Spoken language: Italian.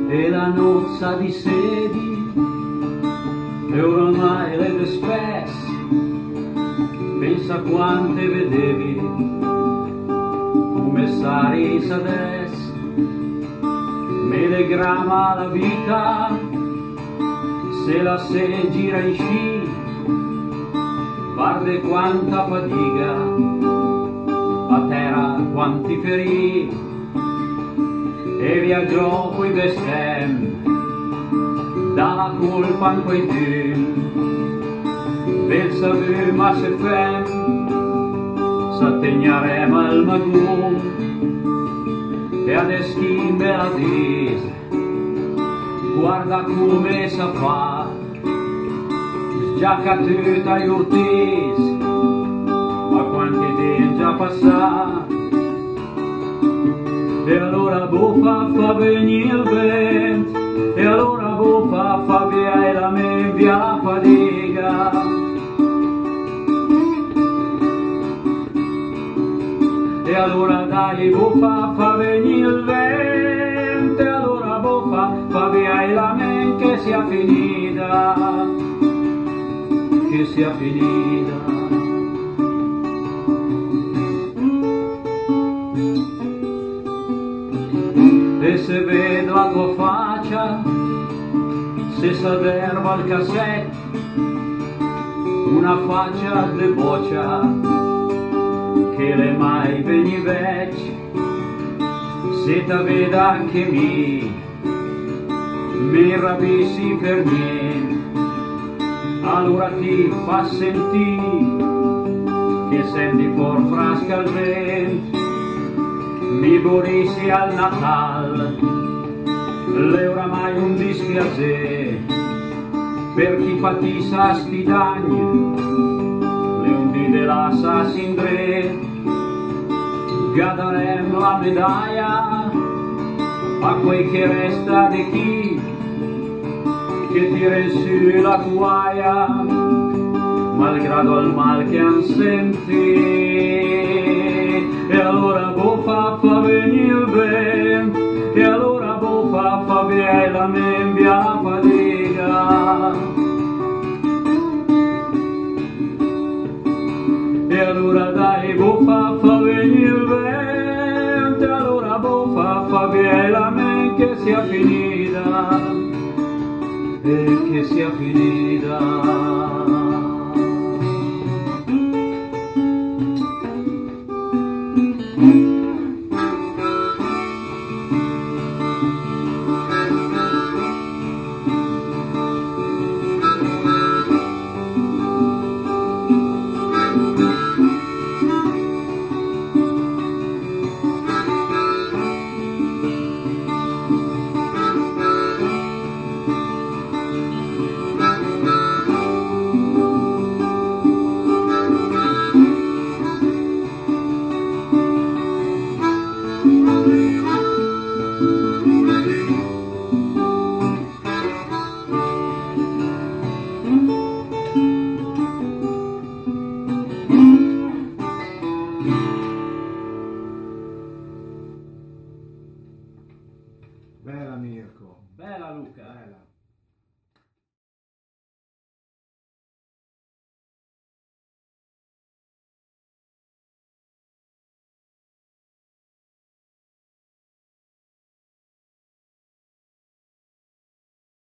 E la nozza di sedi e oramai le spesse, pensa quante vedevi come saris adesso, melegramma la vita se la se gira in sci, guarda quanta fatica a terra, quanti ferì, e viaggiò coi bestem dalla colpa in quei dün del saver ma se fem s'attegnarem al magum e adesso chi me la dice guarda come sa fa sgiacca tutta gli ortis ma quanti tempo già passati. E allora buffa fa venire il vento, e allora buffa fa via la me via la fatica. E allora dai buffa fa venire il vento, e allora buffa fa via la me che sia finita, che sia finita. E se vedo la tua faccia, se s'aderva al cassetto, una faccia de boccia, che le mai veniveci, se t'aveda anche mi rabissi per niente, allora ti fa sentire, che senti for frasca al vento, mi volissi al Natal, le oramai un dispiacere, per chi patissa sti dagni, le undi della Sassindre, gadarem la medaglia a quel che resta di chi, che tira su la cuaia, malgrado al mal che han sentito. E allora buffa fa venire ben, e allora buffa fa via la membia la fatica. E allora dai buffa fa venire ben, e allora buffa fa via la men che sia finita, e che sia finita.